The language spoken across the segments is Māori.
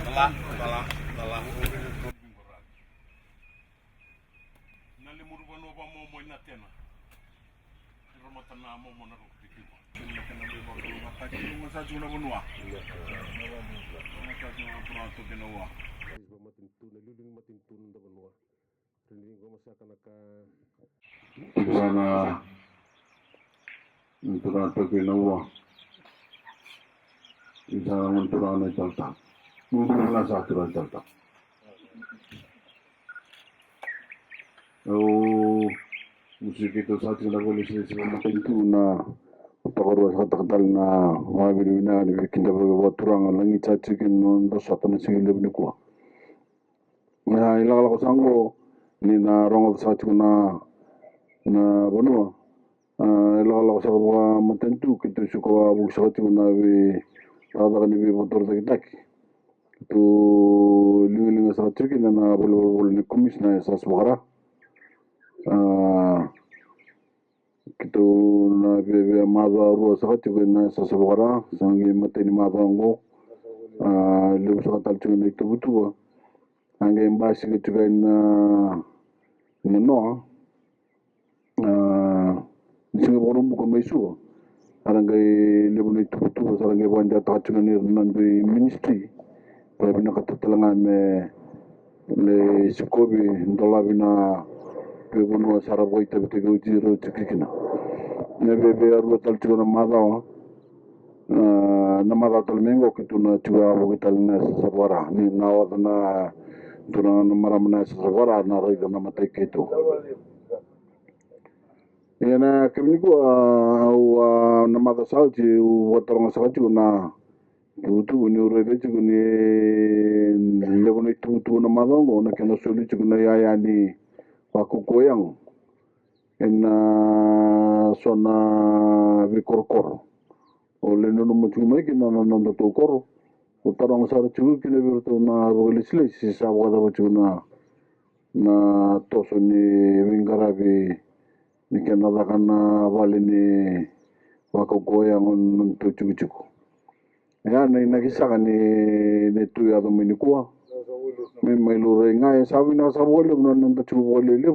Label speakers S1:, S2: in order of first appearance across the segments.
S1: Dala.
S2: Nali murubano ba mo mo na tena. Romata na mo mo na ro pikiwa. Kana be ba ko makati mo sa juna bonwa. Makati mo pronto kinawa.
S1: Ba matintun luling matintun da banwa. Hindi ko masaka naka
S3: Sana Turata kinawa. Isa naman Turana chalta. Mungkin na sa Turana chalta. Musik itu saat kita boleh selesai itu na takar kata na wabiri na kita berbuat turang lagi caci kin ndo satu nasi lebih kuat. Nah ilah kalau sanggo ni na rong saat na bonua. Ilah kalau sanggo matentu kita suka buat saat na bi ada kan bi motor tak itu linga saat kita na boleh ni kumis na esas bagara. Kita na bebe maza ruas sahaja kena sasabara sangi mateni maza ngo lebih sahaja cuma itu betul angge mbasi kita kena no singa borom bukan mesu arangge lebih itu betul arangge wanja tak cuma ni nanti ministry tapi nak kata telangan me le skobi dola bina peguno sarabo itu betul jiro cikikina nebe arlo tal chuna mada na mada tal mengo que tu na chua bo que tal na sabara ni na wa na tu na maram na sabara na ro na mate que tu yana kemi ko au na mada sauti wa tong sa chu na tu ni ro de chu ni le bo ni tu na mada ngo na que no soli chu na ya ni wa ku koyang en sona vikorkor ole no mo chuma ki na to kor utarang sar chu ki le to na bolisle si sa wa da chu na to so ni vingarabi ni ke na da kana vale ni wa ko goya ngon to chu chu ya na ki sa ni tu ya do mi ko me mai lo re nga sa vi na sa bole no chu bole le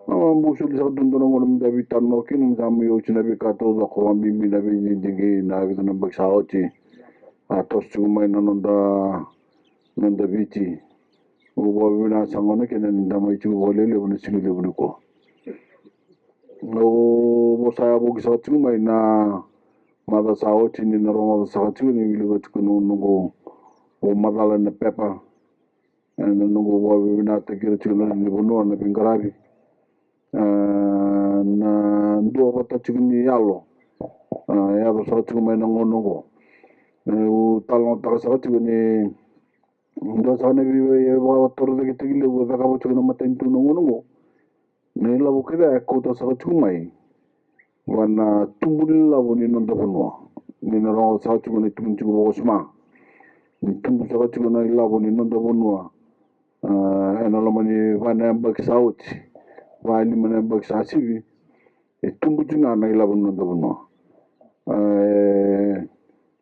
S3: musul sa dundon ngol mi dabi tanno kin ngam yo china bi ka to da ko mi mi dabi ni dingi na bi na bak sao chi a to su mai na nonda biti o bo bi na sangona ken nda mai chu bole le bu ni le bu ko no bo sa bo sa chu mai na ma da sao chi ni na ro sa chu ni bi le ko no go o ma da na pepa no go bo bi na te ki chu na ni bu no na pingarabi na ndo bata chigni yalo ya ba sa chigma na ngono go u talon ta sa chigni ndo sa ne bi ya ba tor de ki le go da ka bo chigna maten tu no ngono go ne la bo ke da ko ta sa chigmai wana tumbul la bo ni no da bono ni na ro sa chigni tum chigo bo sma ni tum sa chigna la bo ni no da bono ena la mani wana ba sa uti wali mana baksa sivi tumbu jina na ilabun no dabuno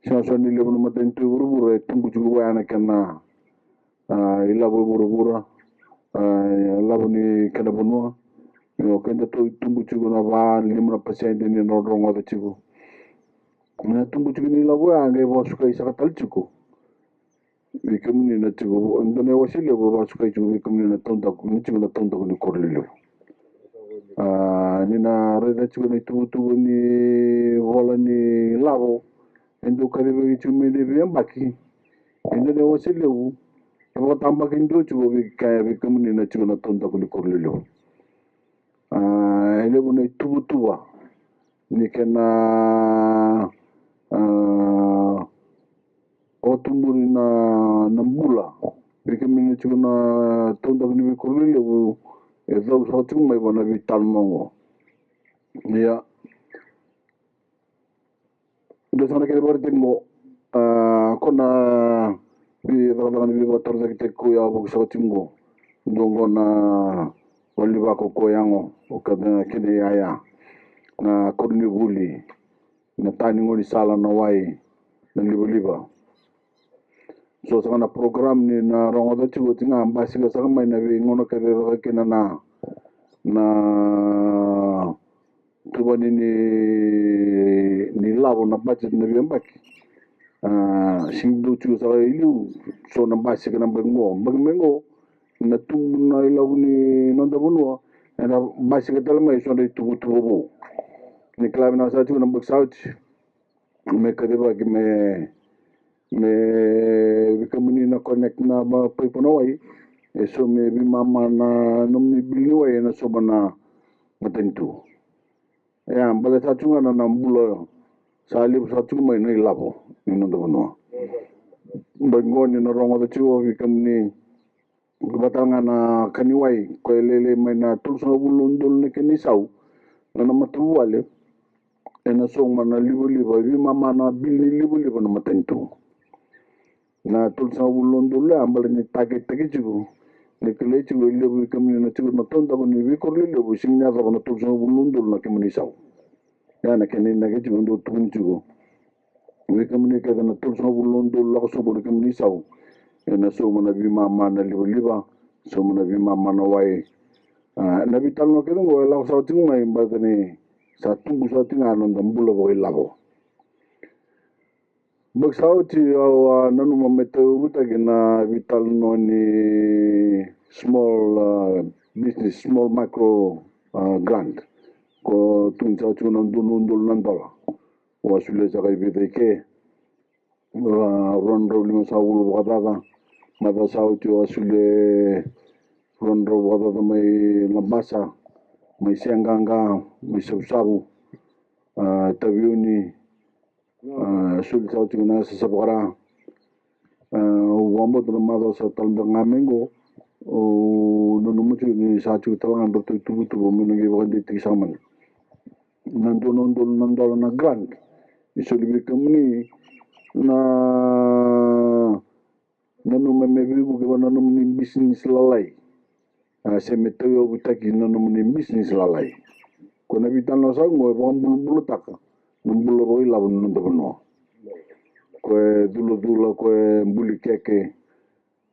S3: so ni lebun maten tu buru tumbu jugu wana kana ilabu buru labuni kana buno yo kenda to tumbu jugu na ba limna pasende ni no rongo da jugu na tumbu jugu ni labu anga bo suka isa tal jugu wikamni na jugu ndone wasile bo suka jugu wikamni na tonda ku ni jugu na tonda ku ni korlilo nina reda chugo ni tu ni vola ni lavo endo karibe chume de biambaki endo de wasile u ebo tamba kindo chugo bi kaya bi kumni na chugo na tonda kuli korlilo ele bune tuwa ni kena otumburi na mbula bi kumni na chugo na tonda kuli bi korlilo eso so chung mai bana bi tan mongo ya do sana ke bor mo kona bi radan bi motor de te ko ya bo so tingo ndongo na wali ba ko yango o kada kene ya na korni buli na tani ngoli sala na wai na liba so sanga na program ni na rongo da chugo tinga ambasi ga sanga mai na vi ngono ka de ka kina na tubani ni labo na budget na vi ambaki sing do chugo sa ilu so na basi ka na bengo na tumbu na ilabu ni nonda bunwa na basi ka talma so na tubu bo ni klabi na sa chugo na baksauti me kadeba ki me bikamuni na connect na ba paipono wai so me bi mama na nomni bilni wai na so bana matentu ya bala sa chunga na nambulo salib sa chunga mai labo ni no dono bangoni na rongo da chuo bikamuni batanga na kaniwai ko lele mai na tulso bulundul ne keni sau na matu wale ena so mana libu bi mama na bilni libu na matentu na tulsa bulundul le ambal ni tage jigo ne kele jigo libu kamni na jigo na tonda ko ni bi ko libu singna za na tulsa bulundul na kamni sau ya na kene na jigo ndo tun jigo we kamni ka na tulsa bulundul la so bo kamni sau ena so mana bi mama na liba so mana bi mama na wai na bi tal no kedo ngo la sa tinga mai mbadani sa tungu sa tinga no ndambulo bo labo Bagsauti au nanu mameto utagina vital no ni small business, small micro grant. Ko tunsa chunan dunundul nandola. Wasule sakai bideke. Ronro lima saulu wakadada. Mada sauti wasule ronro wakadada may labasa. May sianganga, may sabu. Tabiuni. Sul sa tingna sa sabara wambo to mado sa talba ngamengo o no mucho ni sa chu talang do tu mo ngi wandi ti saman nandol na grand isul bi kamni na nanu me bu ke nanu ni business lalai se meto yo butaki nanu ni business lalai ko na bitan no sa ngo bulu taka numbulo boy la no dono ko dulo ko mbuli keke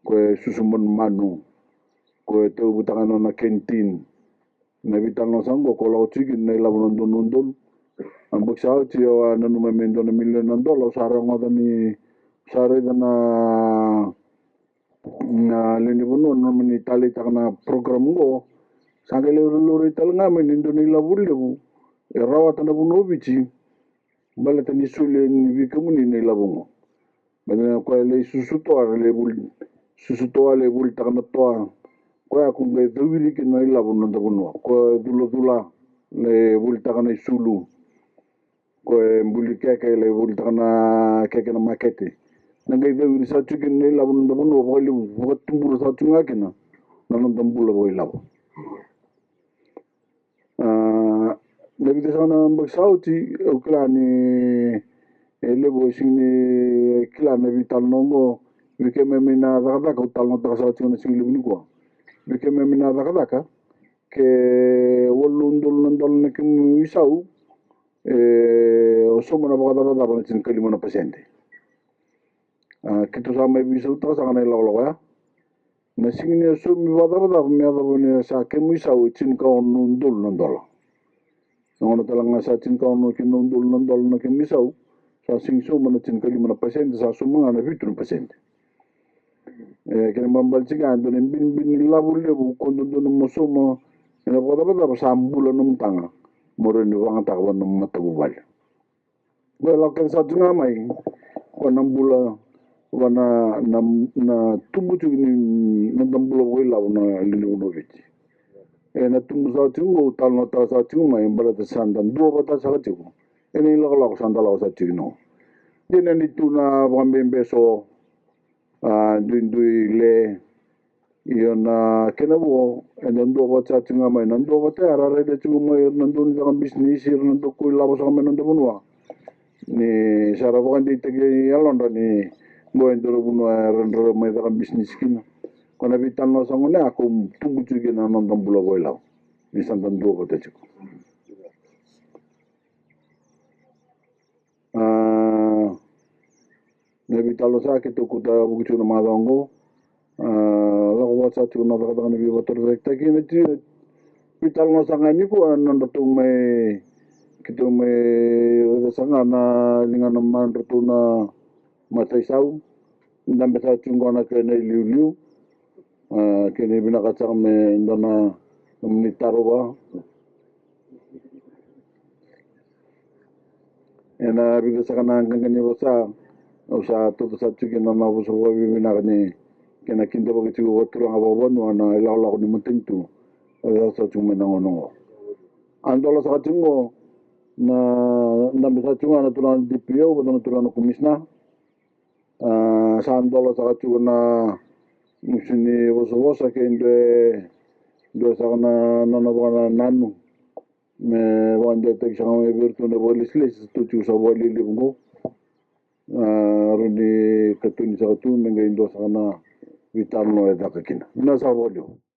S3: ko susumon manu ko to butanga na kentin na vitano sango ko lo chigi na la no dono ambok sao ti o na no mendo na million na dollar sara ngoda ni sara na leni bono no mani tali takna program go sangale lori talnga men indoni la bulle rawata na bono bichi bala tani sule ni bikamuni ne labongo bana ko le susuto le bul takna to ko ya ku ngai dawili ki na labono da bono ko dula le bul takna sulu ko mbuli keke le bul takna keke na makete na ngai dawili sa tuki ne labono da bono ko le ko tumburu sa tunga kina na ndambula boy labo Nabi sana bagsauti uklani lebo singni kila nabi talnongo wike memina dakada ka talno takasauti na singli buniko wike memina dakada ke wolundul nandol na kim isau osomo na bagada da ban sin kalimo na pasyente kito sa may bisau ta sa kanay lawlaw ya na singni so mi bagada mi adabone sa kim isau chin ka onundul nandol Nono talang sa chin ka no kinundul nandol na kimisau sa singso mana chin kali mana pasente sa sumanga na 20%. Kena mambal chinga ando bin labul lebu kondo no mosomo ina bada sa ambula num tanga moro ni wanga takwa num matabubal. Well kan sa tunga mai ko nambula wana na tumbutu ni nambula wila na lilu no viti. Na tumbu sa tungo talno ta sa tungo mai mbala ta sandan do bata sa tungo eni la sandala sa tungo dina ni tuna bambembe so dui le iona kenabo endo bata tungo mai nando bata ara de tungo mai nando ni sa business nando ko la sa mai nando bunwa ni sara bandi tege yalonda ni mo endoro bunwa rando mai sa business kina Kona vital no sangone ako tumbu chuge na nandam bula boilaw. Ni sandan do ko techo. Ne vitalo sa ke to kuta buku na madango la ko sa tu na da ni motor rekta ki ne ti vital no sanga ni ko nan to me kito me sanga na linga na man to na matai sau ndambe sa chungona ke ne liu ke ne bina ka sa me ndana ni taroba ena bigo sa kana ngani bosa usa to sa chuki na na bosa wa bina ni kena kinto ba kitu ko turang ba no na ila la ko ni mutintu sa chuma na ngono andola sa chungo na ndambe sa chunga na turang DPO ko na turang komisna sa andola sa chunga na musini bosa ke do sa na ba nanu me wande te sa me virtu ne bolis les tu chu sa boli libungo runi katuni sa tu menga indo sa na vital no edakakina na sa bolio